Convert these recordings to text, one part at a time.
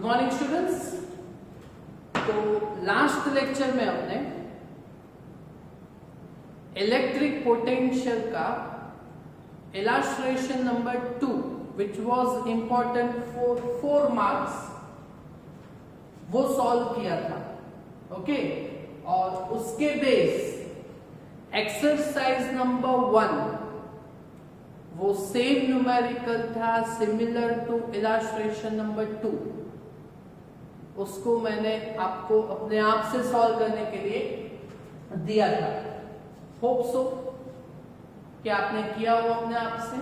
Good morning students. तो last lecture में हमने इलेक्ट्रिक पोटेंशियल का illustration number 2 which was important for 4 marks वो सॉल्व किया था। ओके और उसके बेस एक्सरसाइज नंबर 1 वो सेम न्यूमेरिकल था, सिमिलर टू इलस्ट्रेशन नंबर 2। उसको मैंने आपको अपने आप से सॉल्व करने के लिए दिया था। होप सो कि आपने किया हो अपने आप से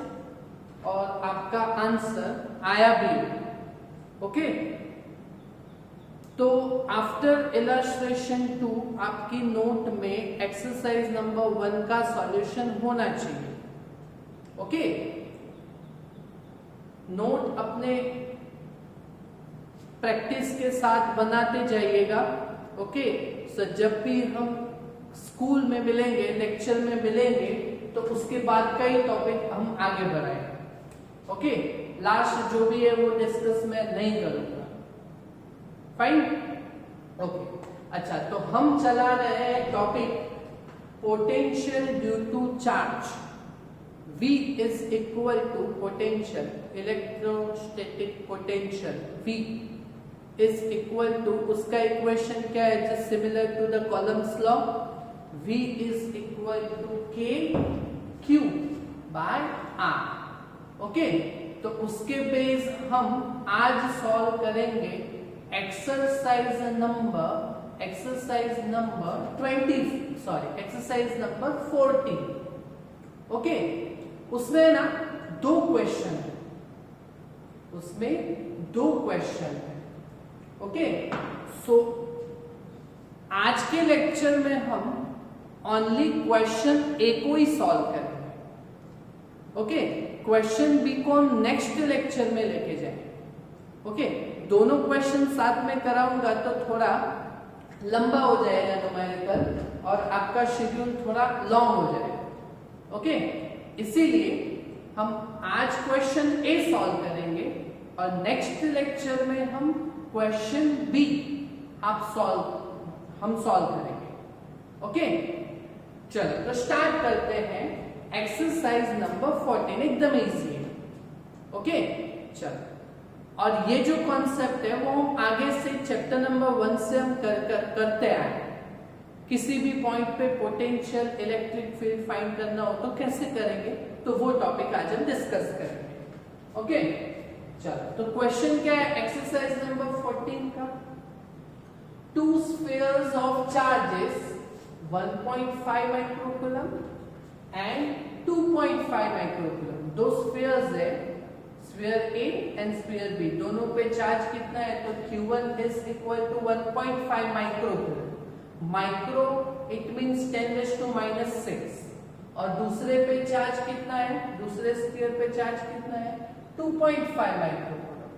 और आपका आंसर आया भी। ओके तो आफ्टर इलस्ट्रेशन 2 आपकी नोट में एक्सरसाइज नंबर 1 का सॉल्यूशन होना चाहिए। ओके नोट अपने प्रैक्टिस के साथ बनाते जाइएगा। ओके सो जब भी हम स्कूल में मिलेंगे, लेक्चर में मिलेंगे, तो उसके बाद कई टॉपिक हम आगे बढ़ाएंगे। ओके लास्ट जो भी है वो डिस्कस मैं नहीं करूंगा। फाइन ओके अच्छा तो हम चला रहे हैं topic potential due to charge. V is equal to potential, electrostatic potential V is equal to, उसका इक्वेशन क्या है just similar to the Coulomb's law, V is equal to K Q by R। Okay तो उसके base हम आज solve करेंगे exercise number 40। Okay उसमें ना दो क्वेश्चन है। ओके सो आज के लेक्चर में हम ओनली क्वेश्चन ए को ही सॉल्व करेंगे। ओके क्वेश्चन बी को हम नेक्स्ट लेक्चर में लेके जाएंगे। ओके दोनों क्वेश्चन साथ में कराऊंगा तो थोड़ा लंबा हो जाएगा न्यूमेरिकल और आपका शेड्यूल थोड़ा लॉन्ग हो जाएगा। ओके इसीलिए हम आज क्वेश्चन ए सॉल्व करेंगे और नेक्स्ट लेक्चर में हम क्वेश्चन बी हम सॉल्व करेंगे। ओके चलो तो स्टार्ट करते हैं। एक्सरसाइज नंबर 14 एकदम इजी है। ओके चलो और ये जो कॉन्सेप्ट है वो हम आगे से चैप्टर नंबर 1 से हम करते आए। किसी भी पॉइंट पे पोटेंशियल इलेक्ट्रिक फील्ड फाइंड करना हो तो कैसे करेंगे, तो वो टॉपिक आज हम डिस्कस करेंगे। ओके चलो तो क्वेश्चन क्या है एक्सरसाइज नंबर 14 का। 2 spheres of charges 1.5 microcoulomb and 2.5 microcoulomb. दो स्फीयर्स है, sphere A and sphere B, दोनों पे चार्ज कितना है तो Q1 is equal to 1.5 microcoulomb. Micro it means 10⁻⁻⁶ और दूसरे पे चार्ज कितना है, दूसरे स्फीयर पे चार्ज कितना है 2.5 माइक्रोकूलम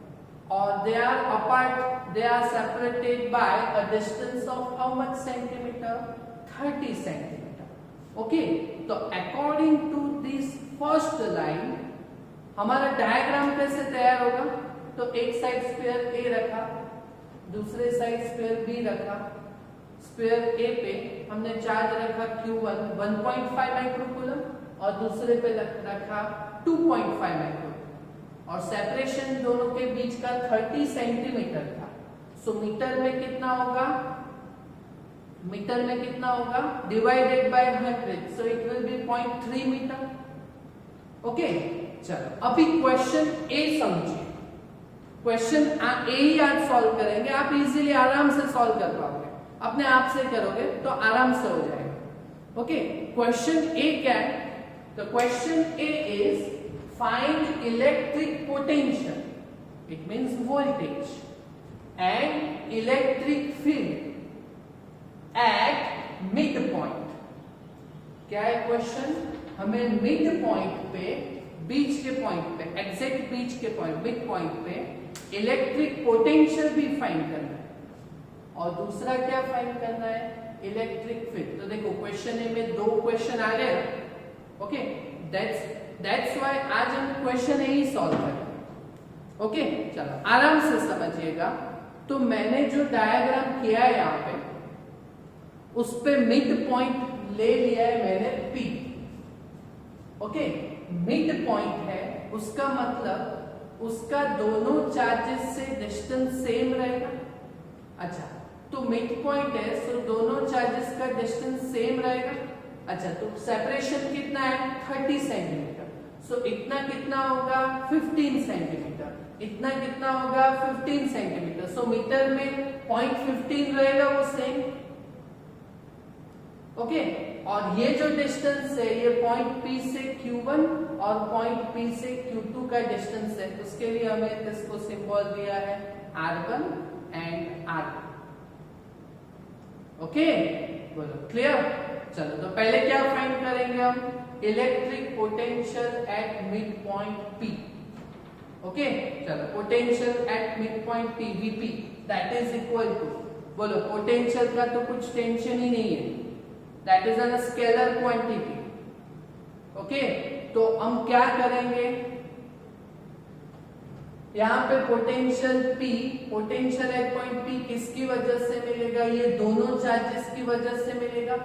और they are apart, they are separated by a distance of how much centimetre 30 centimetre. Okay तो according to this first line हमारा डायग्राम कैसे तैयार होगा, तो एक साइड स्फीयर A रखा, दूसरे साइड स्फीयर B रखा। स्फीयर A पे हमने चार्ज रखा Q1 1.5 माइक्रोकूलम और दूसरे पे रखा 2.5 माइक्रोकूलम और सेपरेशन दोनों के बीच का 30 सेंटीमीटर था। सो मीटर में कितना होगा divided by 100, so it will be 0.3 metre. Okay चलो अभी क्वेश्चन ए समझिए। क्वेश्चन ए ही आज सॉल्व करेंगे, आप इजीली आराम से सॉल्व कर पाओगे, अपने आप से करोगे तो आराम से हो जाएगा। ओके क्वेश्चन ए क्या है, तो question A is find electric potential, it means voltage and electric field at mid point. क्या है क्वेश्चन, हमें मिड पॉइंट पे, बीच के पॉइंट पे, एग्जैक्ट बीच के पॉइंट, मिड पॉइंट पे इलेक्ट्रिक पोटेंशियल भी फाइंड करना है और दूसरा क्या फाइंड करना है इलेक्ट्रिक फील्ड। तो देखो क्वेश्चन ए में 2 क्वेश्चन आ गए। ओके दैट्स व्हाई आज हम क्वेश्चन ए ही सॉल्व करेंगे। ओके चलो आराम से समझिएगा। तो मैंने जो डायग्राम किया है यहाँ पे उस पे मिड पॉइंट ले लिया है मैंने P। ओके, मिड पॉइंट है, उसका मतलब उसका दोनों चार्जेस से डिस्टेंस सेम रहेगा। अच्छा, तो मिड पॉइंट है सो दोनों चार्जेस का डिस्टेंस सेम रहेगा। अच्छा, तो सेपरेशन कितना है 30 सेंटीमीटर। सो इतना कितना होगा 15 सेंटीमीटर, इतना कितना होगा 15 सेंटीमीटर। सो मीटर में पॉइंट 15 रहेगा वो सेम। ओके, और ये जो डिस्टेंस है ये पॉइंट P से Q1 और पॉइंट P से Q2 का डिस्टेंस है। उसके लिए हमें इसको सिंबल दिया है R1 एंड R2। ओके, बोलो क्लियर। चलो तो पहले क्या फाइंड करेंगे हम, electric potential at mid point P। Okay, चलो potential at mid point P Vp that is equal to, बोलो पोटेंशियल का तो कुछ टेंशन ही नहीं है, that is a scalar quantity. Okay, तो हम क्या करेंगे, यहाँ पे potential P, potential at point P किसकी वजह से मिलेगा, ये दोनों चार्जेस की वजह से मिलेगा।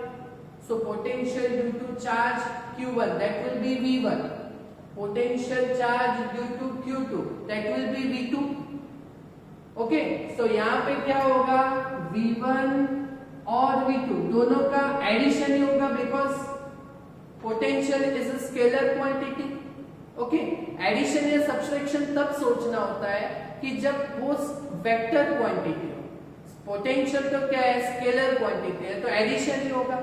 So potential due to charge Q1 that will be V1, potential charge due to Q2 that will be V2। Okay, so यहाँ पे क्या होगा V1 और V2 दोनों का एडिशन ही होगा because potential is a scalar quantity. Okay, addition या सब्ट्रैक्शन तब सोचना होता है कि जब वो वेक्टर क्वांटिटी हो। पोटेंशियल तो क्या है स्केलर क्वांटिटी है, तो एडिशन ही होगा।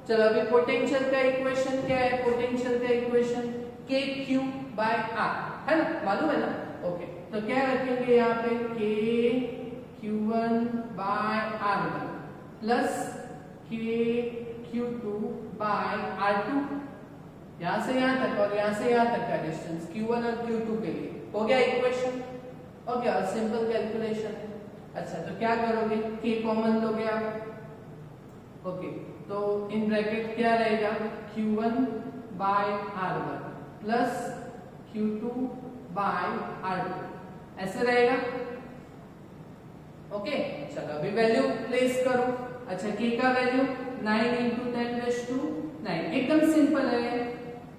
चलो अभी पोटेंशियल का इक्वेशन क्या है, पोटेंशियल का इक्वेशन KQ बाय R है ना, मालूम है ना। ओके, तो क्या रखेंगे यहाँ पे KQ1 bye R1 plus KQ2 bye R2, यहां से यहां तक और यहां से यहां तक का डिस्टेंस Q1 और Q2 के लिए हो गया इक्वेशन। हो गया, सिंपल कैलकुलेशन है। अच्छा, तो क्या करोगे, K कॉमन लोगे आप। ओके, तो इन ब्रैकेट क्या रहेगा Q1 by R1 plus Q2 by R2 ऐसे रहेगा। ओके, चलो अभी वैल्यू प्लेस करो। अच्छा, K का वैल्यू 9 × 10⁻⁹ एकदम सिंपल है।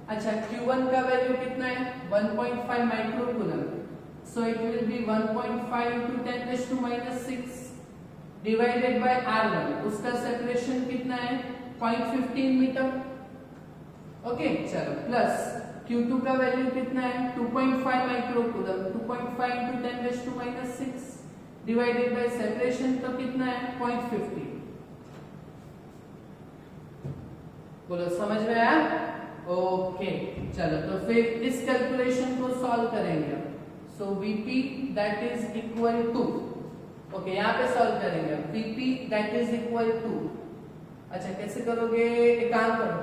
अच्छा, Q1 का वैल्यू कितना है 1.5 microcoulomb, so it will B 1.5 × 10⁻⁶ divided by R1, उसका सेपरेशन कितना है 0.15 मीटर। ओके, चलो प्लस Q2 का वैल्यू कितना है 2.5 माइक्रोकूलम, 2.5 × 10⁻⁶ डिवाइडेड बाय सेपरेशन तो कितना है 0.50। बोलो समझ में आया। ओके, चलो तो फिर इस कैलकुलेशन को सॉल्व करेंगे। So Vp that is equal to, okay यहाँ पे सॉल्व करेंगे Vp that is equal to. अच्छा, कैसे करोगे, एक काम करो,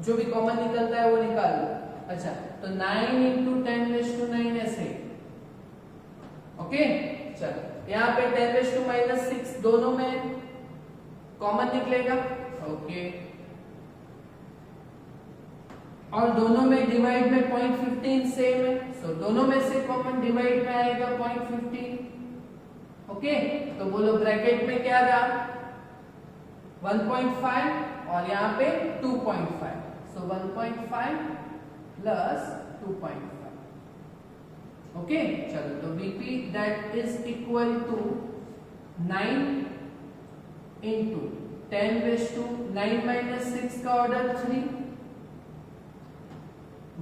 जो भी कॉमन निकलता है वो निकाल लो। अच्छा, तो 9 × 10⁻⁹ ऐसे। ओके, चलो यहाँ पे 10⁻⁶ दोनों में कॉमन निकलेगा। ओके, और दोनों में डिवाइड में 0.15 सेम है, सो दोनों में से कॉमन डिवाइड में आएगा 0.15। ओके, तो बोलो ब्रैकेट में क्या रहा 1.5 और यहाँ पे 2.5, सो 1.5 प्लस 2.5। ओके, चलो तो Vp that is equal to 9 × 10⁻⁹ का order 3,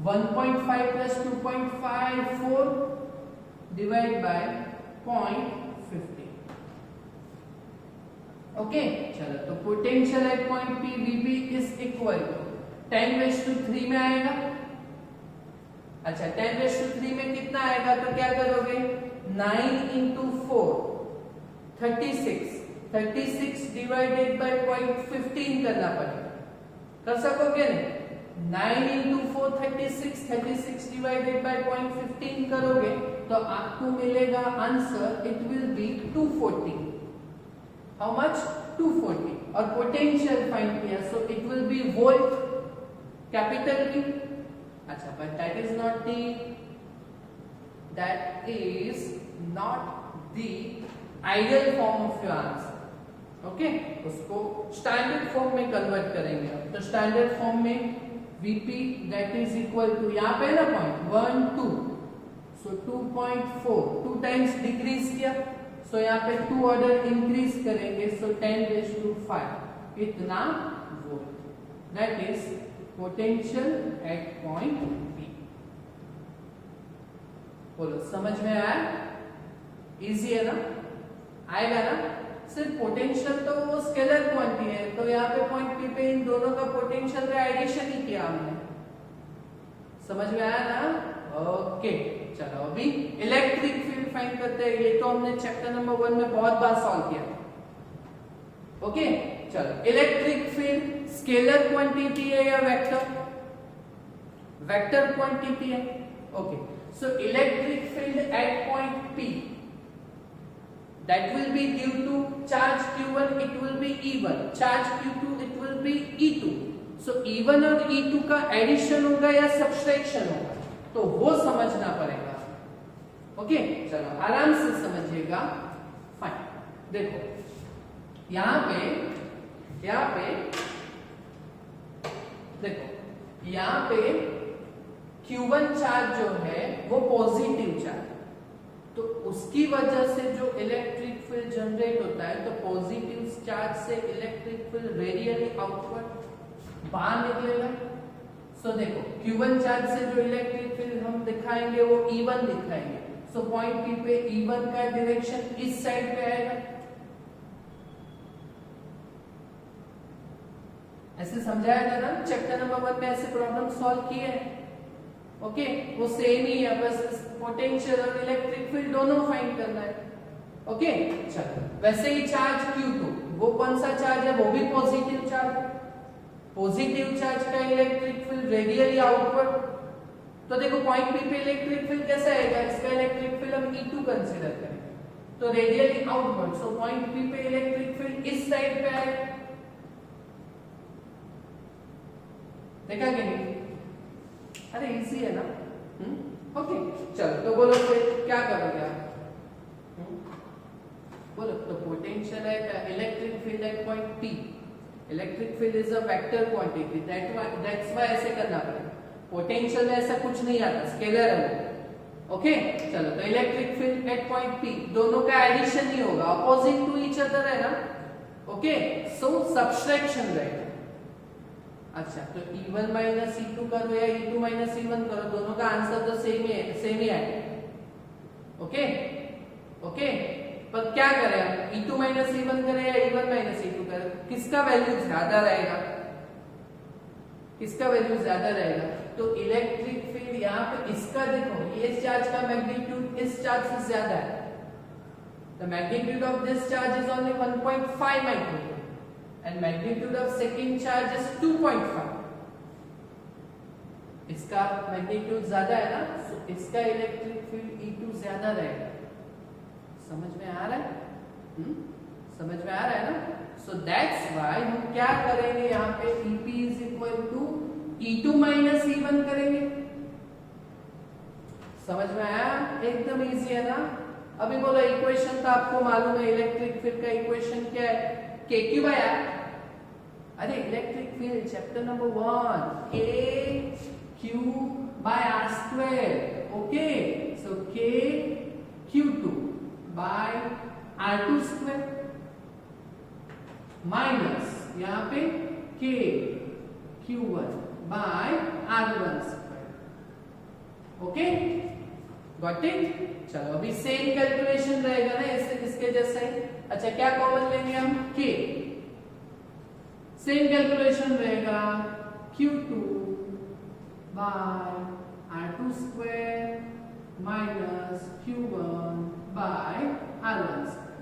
1.5 plus 2.5 4 divide by 0.50। Okay, चलो तो potential at point P Vp is equal to 10⁻³ में आएगा। अच्छा, 10⁻³ में कितना आएगा, तो क्या करोगे 9 × 4 36 डिवाइडेड बाय 0.15 करना पड़ेगा, कर सकोगे नहीं। 9 × 4 36 डिवाइडेड बाय 0.15 करोगे तो आपको मिलेगा answer, it will be 240। How much 240, और पोटेंशियल फाइंड किया so it will be volt capital V। अच्छा, but that is not the ideal form of your answer. Okay, उसको स्टैंडर्ड फॉर्म में कन्वर्ट करेंगे। तो स्टैंडर्ड फॉर्म में Vp that is equal to, यहाँ पे ना पॉइंट 1 2, सो 2.4, 2 टाइम्स डिक्रीज किया, सो यहाँ पे 2 ऑर्डर इंक्रीज करेंगे, सो 10⁵ इतना volt, that is potential at point P। बोलो समझ में आया? इजी है ना? आएगा ना? सिर्फ पोटेंशियल तो वो स्केलर क्वांटिटी है, तो यहाँ पे पॉइंट P पे इन दोनों का पोटेंशियल का एडिशन ही किया हमने। समझ में आया ना? ओके, चलो अभी इलेक्ट्रिक फील्ड फाइंड करते हैं। ये तो हमने चैप्टर नंबर 1 में बहुत बार सॉल्व किया। ओके, चलो इलेक्ट्रिक फील्ड स्केलर क्वांटिटी है या वेक्टर? वेक्टर क्वांटिटी है। Okay, so electric field at point P that will be due to charge q1, it will be e1, charge q2, it will be e2। so e1 और e2 का addition होगा या subtraction होगा, तो वो समझना पड़ेगा। ओके, चलो आराम से समझिएगा। फाइन, देखो यहाँ पे देखो यहाँ पे q1 चार्ज जो है वो पॉजिटिव चार्ज, तो उसकी वजह से जो इलेक्ट्रिक फील्ड जनरेट होता है, तो पॉजिटिव चार्ज से इलेक्ट्रिक फील्ड रेडियली आउटवर्ड बाहर निकलेगा। सो देखो Q1 चार्ज से जो इलेक्ट्रिक फील्ड हम दिखाएंगे वो E1 दिखाएंगे, सो पॉइंट P पे E1 का डायरेक्शन इस साइड पे आएगा। ऐसे समझाया था ना चैप्टर नंबर 1 में, ऐसे प्रॉब्लम सॉल्व किए हैं। ओके, वो सेम ही है, बस पोटेंशियल और इलेक्ट्रिक फील्ड दोनों फाइंड करना है। ओके, चलो वैसे ही चार्ज Q2, वो कौन सा चार्ज है? वो भी पॉजिटिव चार्ज। पॉजिटिव चार्ज का इलेक्ट्रिक फील्ड रेडियली आउटवर्ड, तो देखो पॉइंट P पे इलेक्ट्रिक फील्ड कैसा आएगा? इसका इलेक्ट्रिक फील्ड हम E2 कंसीडर करें, तो radially outward, so point P पे इलेक्ट्रिक फील्ड इस साइड पे आएगा। देखा कि नहीं? अरे इजी है ना? ओके, चलो तो बोलो फिर क्या करोगे आप? बोलो तो पोटेंशियल है electric field at point P, electric field is a vector quantity, that's why ऐसे करना पड़ेगा। पोटेंशियल में ऐसा कुछ नहीं आता, स्केलर है। ओके, चलो तो electric field at point P, दोनों का एडिशन ही होगा, अपोजिट टू ईच अदर है ना। ओके, सो सब्सट्रैक्शन रहेगा। अच्छा, तो E1 माइनस E2 करो या E2 माइनस E1 करो, दोनों का आंसर तो सेम ही आएगा। ओके ओके, पर क्या करें हम? E2 माइनस E1 करें या E1 माइनस E2 करें? किसका वैल्यू ज्यादा रहेगा? किसका वैल्यू ज्यादा रहेगा? तो इलेक्ट्रिक फील्ड यहाँ पे इसका देखो, ये चार्ज का मैग्नीट्यूड इस चार्ज से ज्यादा है। The magnitude of this charge is only 1.5 micron and magnitude of second charge is 2.5। इसका मैग्नीट्यूड ज्यादा है ना, so इसका इलेक्ट्रिक फील्ड E2 ज्यादा रहेगा। समझ में आ रहा है? समझ में आ रहा है ना? so that's why हम क्या करेंगे यहाँ पे EP is equal to E2 minus E1 करेंगे। समझ में आया? एकदम इजी है ना? अभी बोलो इक्वेशन तो आपको मालूम है, इलेक्ट्रिक फील्ड का इक्वेशन क्या है? K क्यूब आया। अरे electric field chapter number 1, K cube by R square. Okay, so K Q2 by R2 square minus यहाँ पे K Q1 by R1 square. Okay, got it? चलो अभी सेम कैलकुलेशन रहेगा ना इसके जैसा ही। अच्छा, क्या कॉमन लेंगे हम? K, सेम कैलकुलेशन रहेगा Q2 by R2 square minus Q1 by R1 square.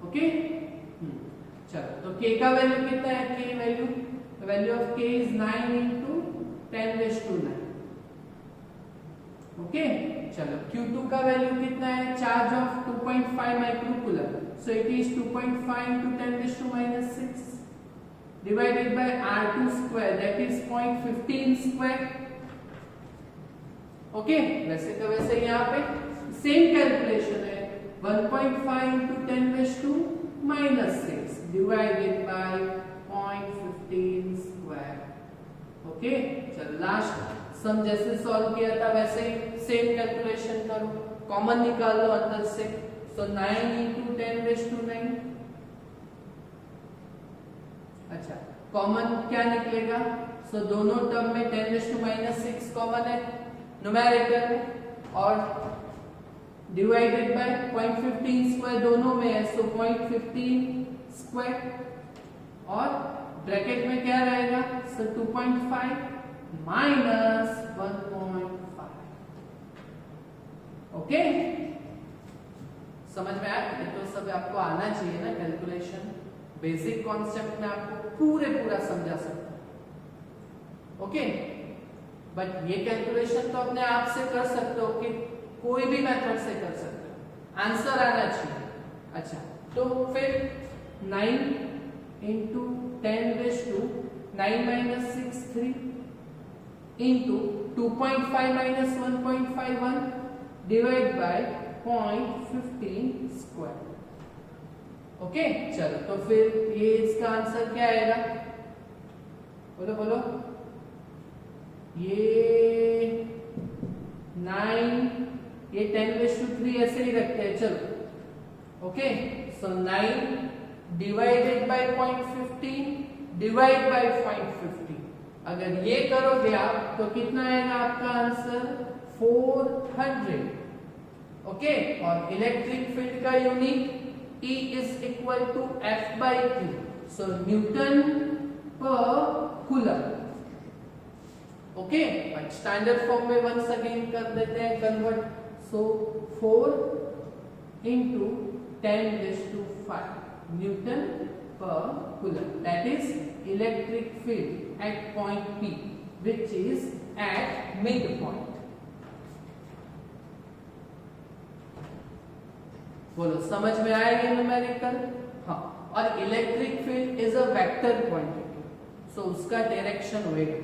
Okay, चलो तो K का वैल्यू कितना है? K value of K is 9 into 10⁹9। Okay, चलो Q2 का वैल्यू कितना है? Charge of 2.5 microcoulomb, so it is 2.5 into 10⁻⁻⁶ divided by R2 square, that is 0.15 square। Okay, वैसे तो वैसे यहाँ पे सेम कैलकुलेशन है, 1.5 into 10 raised to minus 6 divided by 0.15 square. Okay, चलो लास्ट सम जैसे सॉल्व किया था वैसे ही सेम कैलकुलेशन करो, कॉमन निकाल लो अंदर से। सो 9 into 10 raised to 9। अच्छा, कॉमन क्या निकलेगा? सो दोनों टर्म में 10 raised to minus 6 कॉमन है न्यूमेरिकल में, और डिवाइडेड बाय 0.15 स्क्वायर दोनों में है, सो 0.15 स्क्वायर, और ब्रैकेट में क्या रहेगा? सो 2.5 माइनस 1.5। ओके, समझ में आया? ये तो सब आपको आना चाहिए ना, कैलकुलेशन बेसिक कॉन्सेप्ट में आपको पूरा समझा सकता हूं। ओके, बट ये कैलकुलेशन तो अपने आप से कर सकते हो कि कोई भी मेथड से कर सकते हो, आंसर आना चाहिए। अच्छा, तो फिर 9 into 10 raised to 9 minus 6 3 into 2.5 minus 1.51 divided by 0.15 square. Okay, चलो तो फिर ये इसका आंसर क्या आएगा? बोलो बोलो। ये 9, ये 10 raised to 3 ऐसे ही रखते हैं, चलो। Okay, so 9 divided by 0.15 divide by 0.15, अगर ये करोगे आप तो कितना आएगा आपका आंसर? 400। ओके, और इलेक्ट्रिक फील्ड का unit E is equal to F by Q, so Newton per Coulomb। Okay, but standard form में वंस अगेन कर देते हैं convert, so 4 into 10 raised to 5 Newton per Coulomb, that is electric field at point P, which is at midpoint। बोलो, समझ में आएगा numerical? हाँ, और electric field is a vector quantity, so उसका डायरेक्शन होएगा,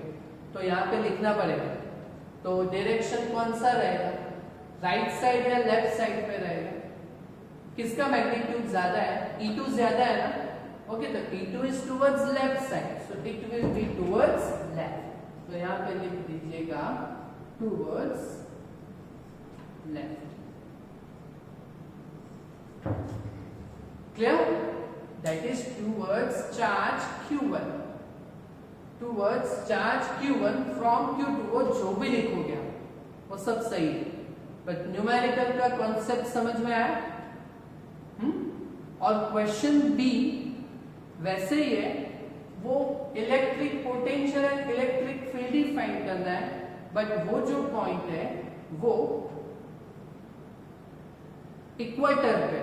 तो यहाँ पे लिखना पड़ेगा। तो डायरेक्शन कौन सा रहेगा? राइट साइड या लेफ्ट साइड पे रहेगा? किसका मैग्नीट्यूड ज्यादा है? E2 ज्यादा है ना? ओके, तो E2 is towards left side, so it will be towards left. तो यहाँ पे लिख दीजिएगा towards left. Clear? That is towards charge Q1, towards charge Q1 from Q2, वो जो भी लिखोगे आप वो सब सही है, बट न्यूमेरिकल का कॉन्सेप्ट समझ में आया? और क्वेश्चन बी वैसे ही है, वो electric potential and electric field he find करना है, बट वो जो पॉइंट है वो इक्वेटर पे।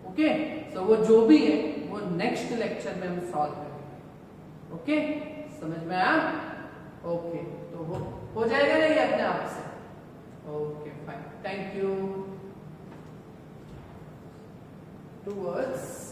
ओके, सो वो जो भी है वो नेक्स्ट लेक्चर में हम सॉल्व करेंगे। ओके, समझ में आया? ओके, तो हो जाएगा ना ये अपने आप से? Okay, fine, thank you. Towards